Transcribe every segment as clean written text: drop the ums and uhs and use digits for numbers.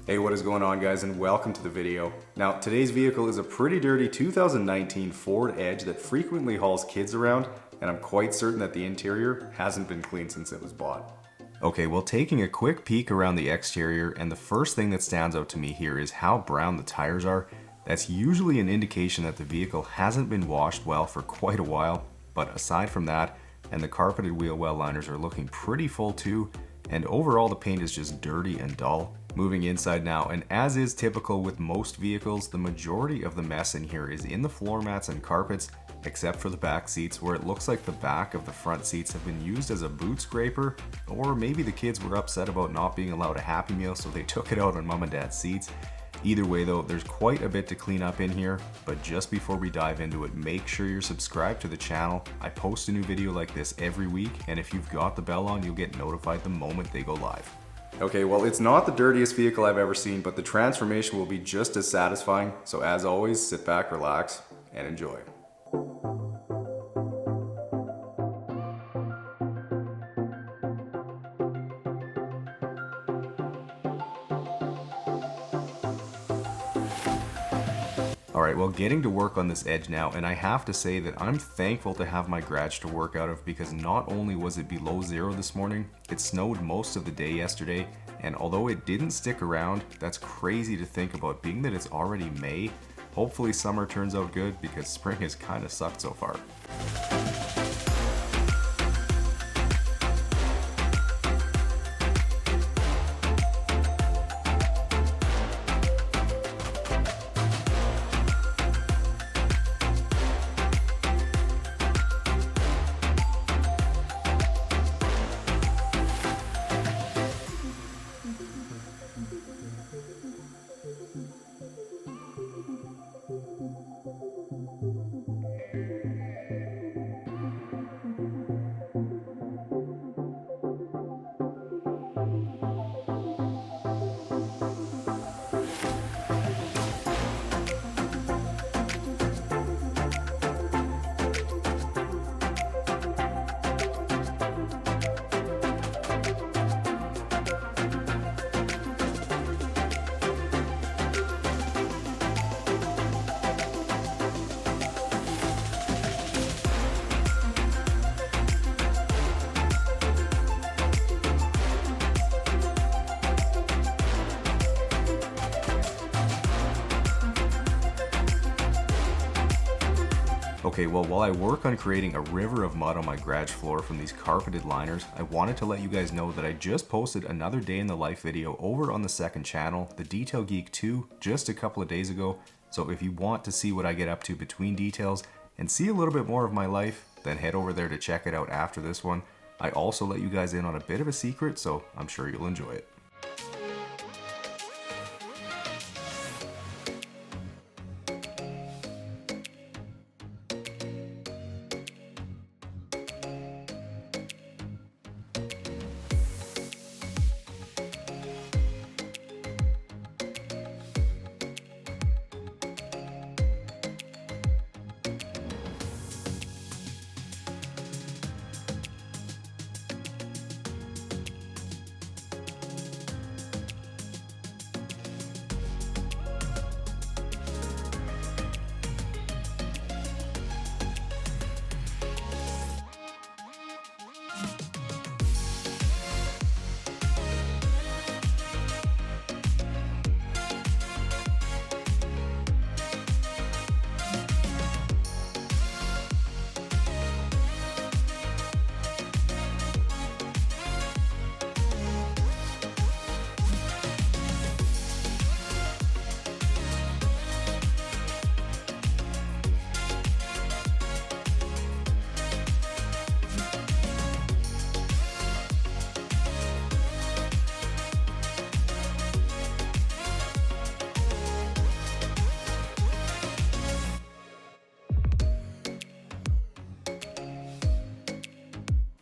Hey, what is going on, guys, and welcome to the video. Now, today's vehicle is a pretty dirty 2019 Ford Edge that frequently hauls kids around, and I'm quite certain that the interior hasn't been cleaned since it was bought. Okay, well, taking a quick peek around the exterior, and the first thing that stands out to me here is how brown the tires are. That's usually an indication that the vehicle hasn't been washed well for quite a while, but aside from that, and the carpeted wheel well liners are looking pretty full too, and overall the paint is just dirty and dull. Moving inside now, and as is typical with most vehicles, the majority of the mess in here is in the floor mats and carpets, except for the back seats, where it looks like the back of the front seats have been used as a boot scraper, or maybe the kids were upset about not being allowed a Happy Meal, so they took it out on mom and dad's seats. Either way though, there's quite a bit to clean up in here, but just before we dive into it, make sure you're subscribed to the channel. I post a new video like this every week, and if you've got the bell on, you'll get notified the moment they go live. Okay, well, it's not the dirtiest vehicle I've ever seen, but the transformation will be just as satisfying. So as always, sit back, relax, and enjoy. Alright, well, getting to work on this Edge now, and I have to say that I'm thankful to have my garage to work out of, because not only was it below zero this morning, it snowed most of the day yesterday, and although it didn't stick around, that's crazy to think about, being that it's already May. Hopefully summer turns out good, because spring has kind of sucked so far. Okay, well, while I work on creating a river of mud on my garage floor from these carpeted liners, I wanted to let you guys know that I just posted another day in the life video over on the second channel, the Detail Geek 2, just a couple of days ago. So if you want to see what I get up to between details and see a little bit more of my life, then head over there to check it out after this one. I also let you guys in on a bit of a secret, so I'm sure you'll enjoy it.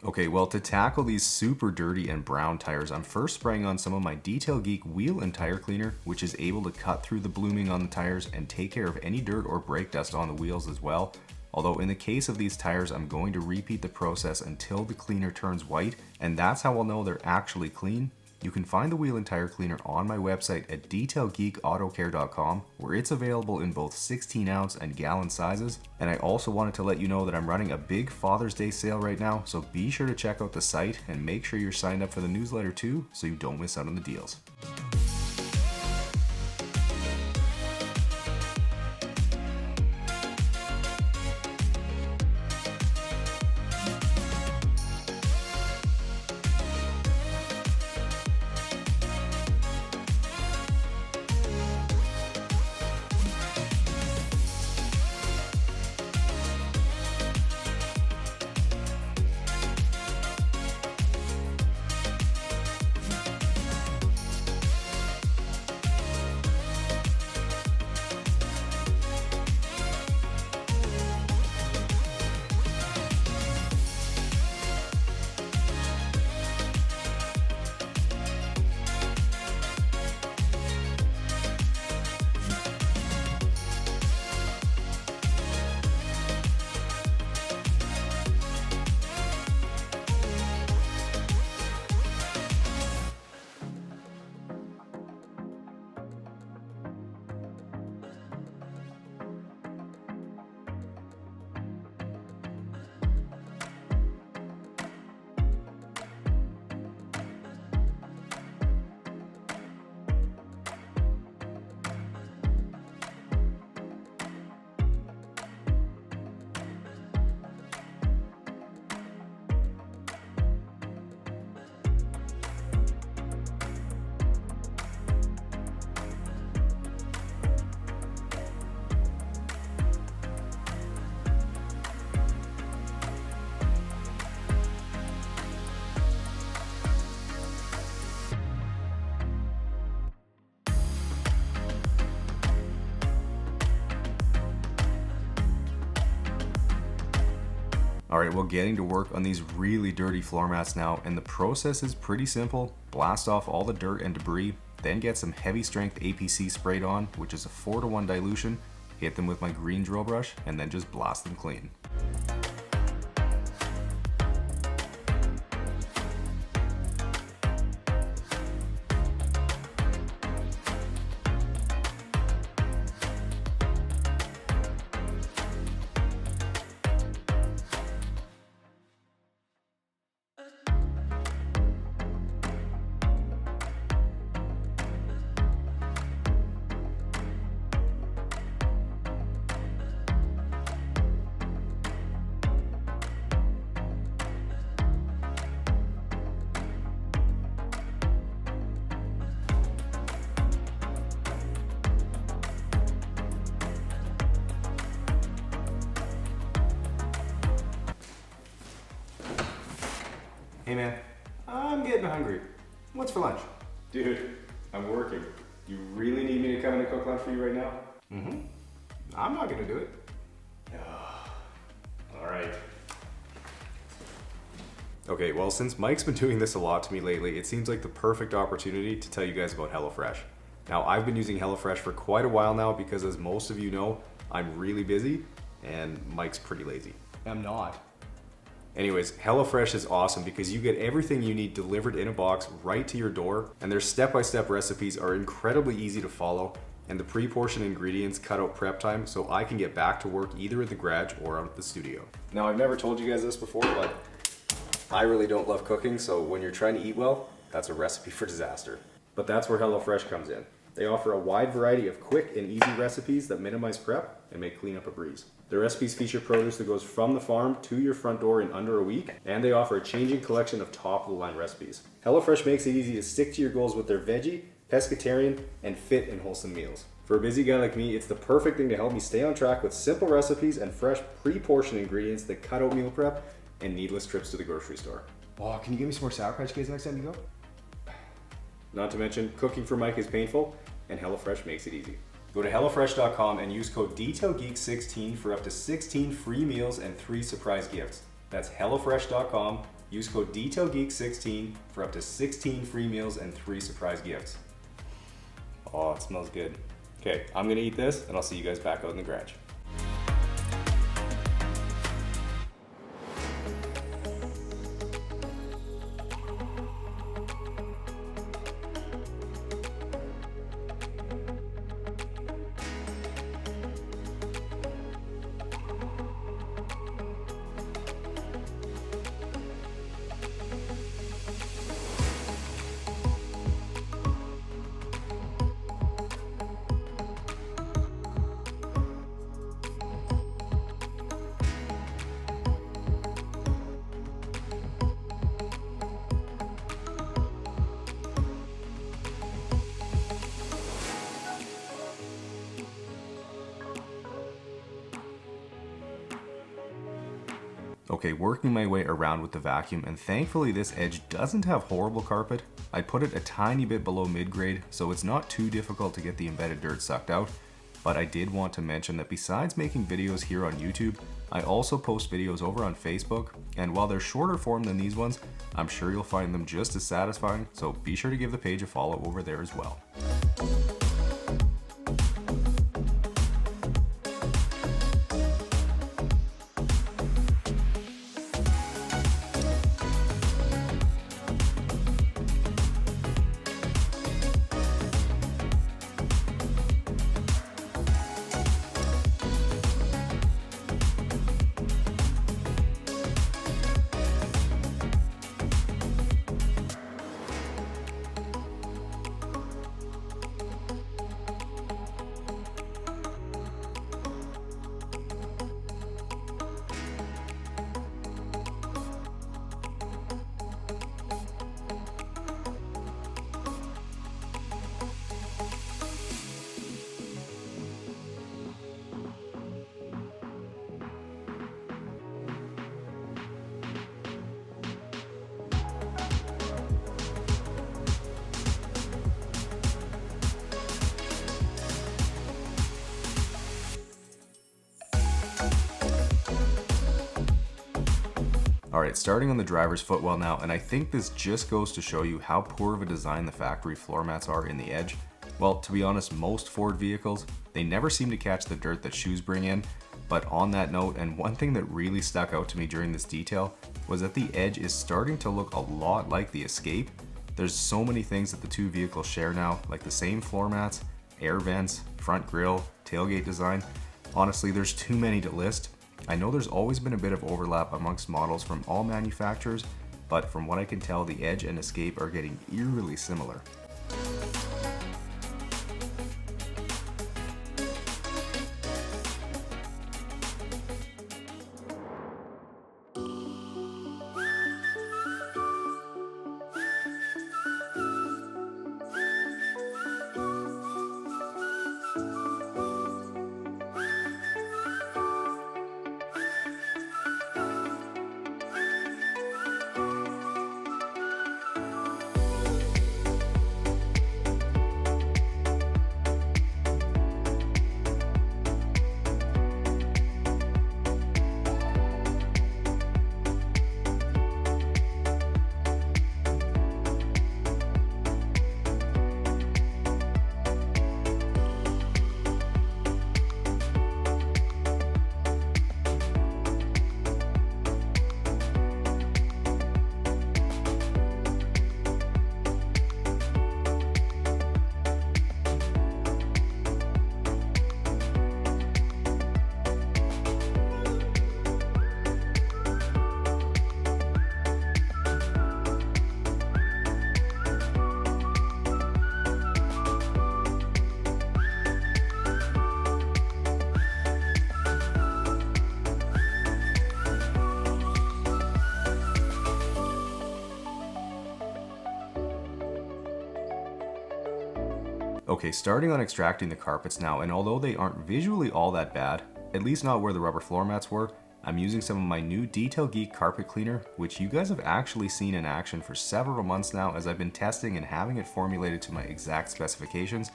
Okay, well, to tackle these super dirty and brown tires, I'm first spraying on some of my Detail Geek wheel and tire cleaner, which is able to cut through the blooming on the tires and take care of any dirt or brake dust on the wheels as well. Although in the case of these tires, I'm going to repeat the process until the cleaner turns white, and that's how I'll know they're actually clean. You can find the wheel and tire cleaner on my website at detailgeekautocare.com, where it's available in both 16-ounce and gallon sizes. And I also wanted to let you know that I'm running a big Father's Day sale right now, so be sure to check out the site and make sure you're signed up for the newsletter too, so you don't miss out on the deals. Alright, well, getting to work on these really dirty floor mats now, and the process is pretty simple. Blast off all the dirt and debris, then get some heavy strength APC sprayed on, which is a 4-to-1 dilution, hit them with my green drill brush, and then just blast them clean. Hey man, I'm getting hungry. What's for lunch? Dude, I'm working. You really need me to come in and cook lunch for you right now? Mm-hmm. I'm not gonna do it. Alright. Okay, well, since Mike's been doing this a lot to me lately, it seems like the perfect opportunity to tell you guys about HelloFresh. Now, I've been using HelloFresh for quite a while now because, as most of you know, I'm really busy and Mike's pretty lazy. I'm not. Anyways, HelloFresh is awesome because you get everything you need delivered in a box right to your door, and their step-by-step recipes are incredibly easy to follow, and the pre-portioned ingredients cut out prep time so I can get back to work either in the garage or out at the studio. Now, I've never told you guys this before, but I really don't love cooking, so when you're trying to eat well, that's a recipe for disaster. But that's where HelloFresh comes in. They offer a wide variety of quick and easy recipes that minimize prep and make cleanup a breeze. Their recipes feature produce that goes from the farm to your front door in under a week, and they offer a changing collection of top-of-the-line recipes. HelloFresh makes it easy to stick to your goals with their veggie, pescatarian, and fit and wholesome meals. For a busy guy like me, it's the perfect thing to help me stay on track with simple recipes and fresh, pre-portioned ingredients that cut out meal prep and needless trips to the grocery store. Oh, can you give me some more Sour Patch Kids next time you go? Not to mention, cooking for Mike is painful, and HelloFresh makes it easy. Go to HelloFresh.com and use code detailgeek16 for up to 16 free meals and 3 surprise gifts. That's HelloFresh.com. Use code detailgeek16 for up to 16 free meals and 3 surprise gifts. Oh, it smells good. Okay, I'm gonna eat this, and I'll see you guys back out in the garage. Okay, working my way around with the vacuum, and thankfully this edge doesn't have horrible carpet. I put it a tiny bit below mid-grade, so it's not too difficult to get the embedded dirt sucked out. But I did want to mention that besides making videos here on YouTube, I also post videos over on Facebook, and while they're shorter form than these ones, I'm sure you'll find them just as satisfying, so be sure to give the page a follow over there as well. Alright, starting on the driver's footwell now, and I think this just goes to show you how poor of a design the factory floor mats are in the edge. Well, to be honest, most Ford vehicles, they never seem to catch the dirt that shoes bring in. But on that note, and one thing that really stuck out to me during this detail, was that the edge is starting to look a lot like the Escape. There's so many things that the two vehicles share now, like the same floor mats, air vents, front grille, tailgate design. Honestly, there's too many to list. I know there's always been a bit of overlap amongst models from all manufacturers, but from what I can tell, the Edge and Escape are getting eerily similar. Okay, starting on extracting the carpets now, and although they aren't visually all that bad, at least not where the rubber floor mats were, I'm using some of my new Detail Geek carpet cleaner, which you guys have actually seen in action for several months now as I've been testing and having it formulated to my exact specifications.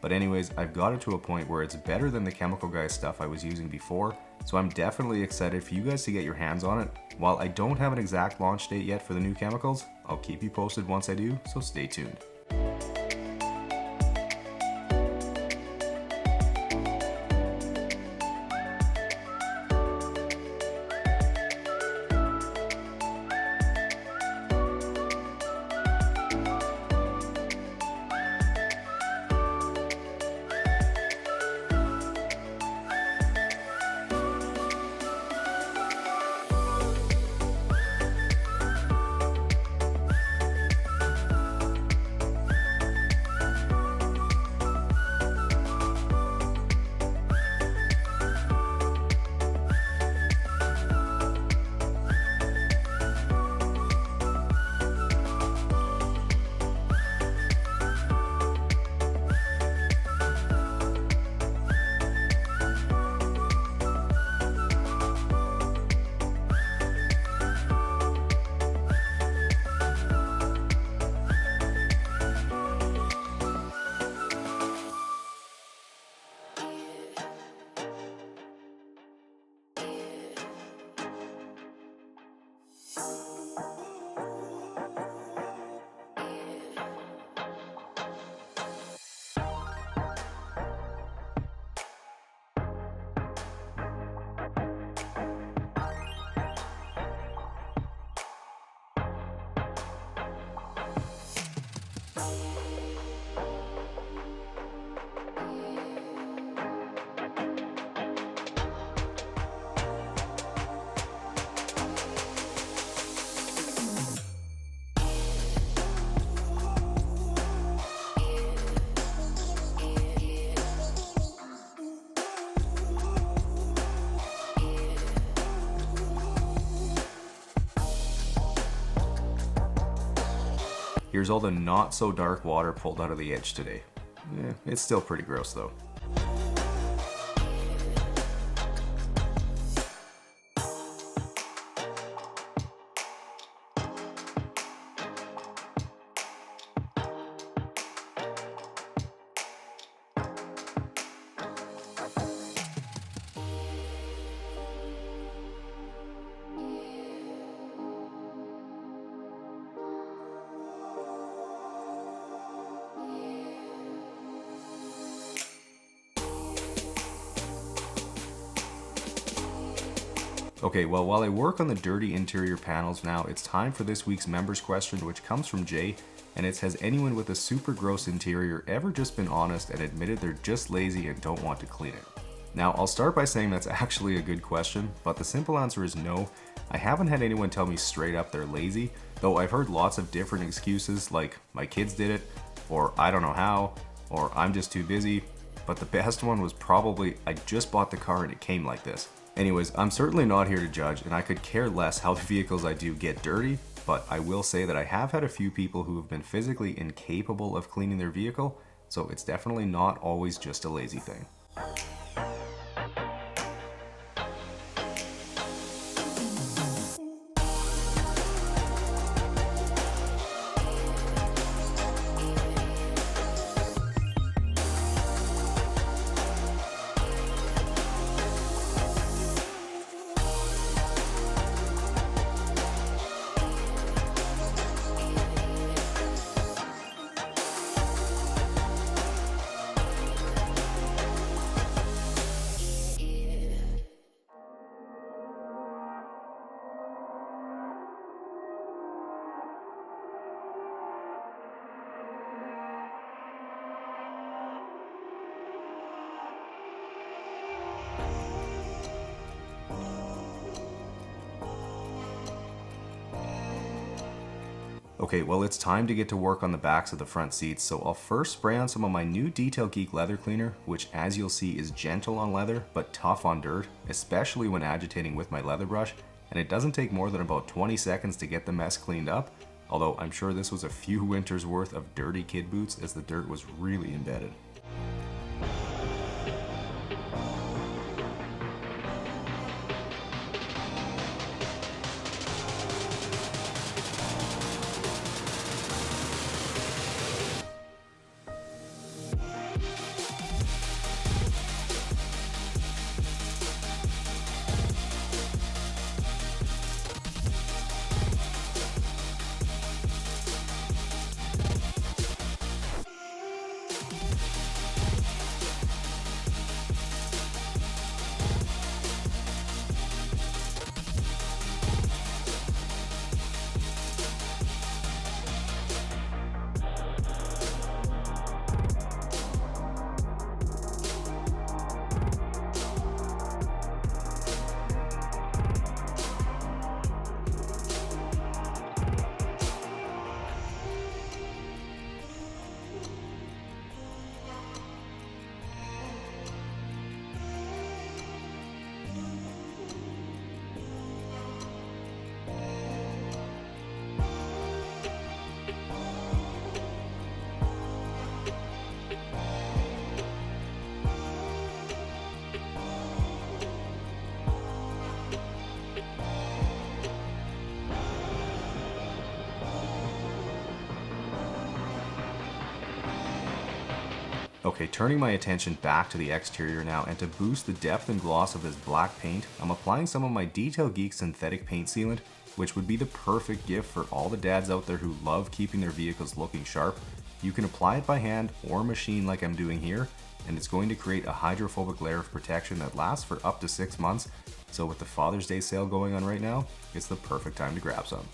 But anyways, I've got it to a point where it's better than the Chemical Guy stuff I was using before, so I'm definitely excited for you guys to get your hands on it. While I don't have an exact launch date yet for the new chemicals, I'll keep you posted once I do, so stay tuned. Here's all the not so dark water pulled out of the edge today. It's still pretty gross though. Okay, well, while I work on the dirty interior panels now, it's time for this week's members question, which comes from Jay, and it's: has anyone with a super gross interior ever just been honest and admitted they're just lazy and don't want to clean it? Now, I'll start by saying that's actually a good question, but the simple answer is no. I haven't had anyone tell me straight up they're lazy, though I've heard lots of different excuses like my kids did it, or I don't know how, or I'm just too busy, but the best one was probably I just bought the car and it came like this. Anyways, I'm certainly not here to judge, and I could care less how the vehicles I do get dirty, but I will say that I have had a few people who have been physically incapable of cleaning their vehicle, so it's definitely not always just a lazy thing. Okay, well, it's time to get to work on the backs of the front seats, so I'll first spray on some of my new Detail Geek leather cleaner, which, as you'll see, is gentle on leather but tough on dirt, especially when agitating with my leather brush, and it doesn't take more than about 20 seconds to get the mess cleaned up, although I'm sure this was a few winters worth of dirty kid boots as the dirt was really embedded. Okay, turning my attention back to the exterior now, and to boost the depth and gloss of this black paint, I'm applying some of my Detail Geek synthetic paint sealant, which would be the perfect gift for all the dads out there who love keeping their vehicles looking sharp. You can apply it by hand or machine like I'm doing here, and it's going to create a hydrophobic layer of protection that lasts for up to 6 months, so with the Father's Day sale going on right now, it's the perfect time to grab some.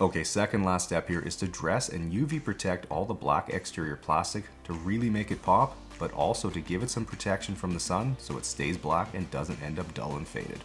Okay, second last step here is to dress and UV protect all the black exterior plastic to really make it pop, but also to give it some protection from the sun so it stays black and doesn't end up dull and faded.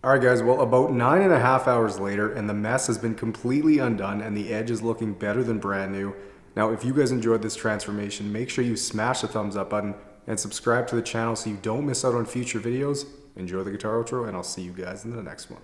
Alright guys, well about 9.5 hours later and the mess has been completely undone and the edge is looking better than brand new. Now if you guys enjoyed this transformation, make sure you smash the thumbs up button and subscribe to the channel so you don't miss out on future videos. Enjoy the guitar outro and I'll see you guys in the next one.